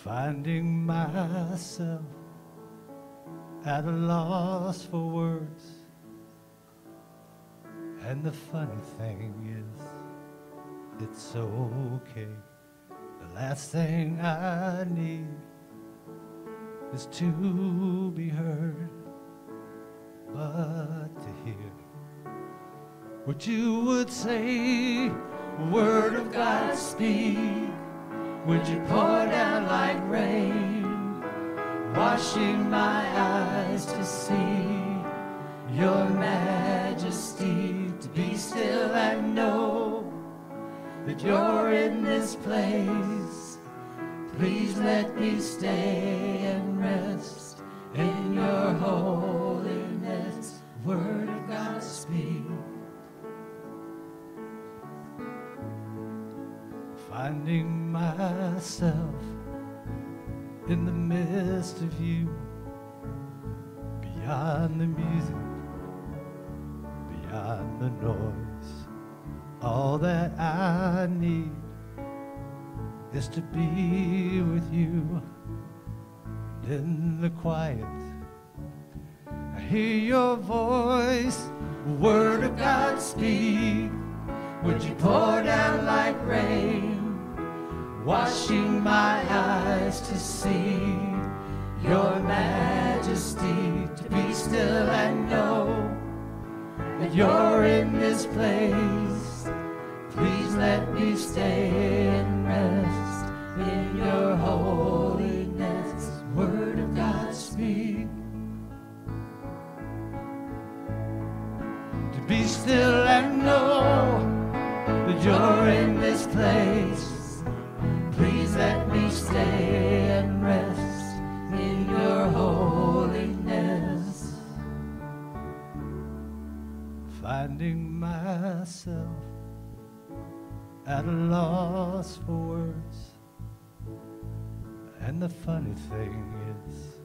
Finding myself at a loss for words. And the funny thing is, it's okay. The last thing I need is to be heard, but to hear what you would say. Word of God speak. Would you pour down like rain, washing my eyes to see your majesty, to be still and know that you're in this place. Please let me stay and rest in your holiness. Word of God speak. Finding myself in the midst of you, beyond the music, beyond the noise. All that I need is to be with you. And in the quiet, I hear your voice. Word of God speak. Would you pour down like rain, washing my eyes to see your majesty, to be still and know that you're in this place. Please let me stay and rest in your holiness. Word of God speak. To be still and know that you're in this place. Please let me stay and rest in your holiness. Finding myself at a loss for words. And the funny thing is,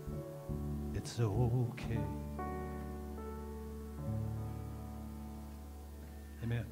it's okay. Amen.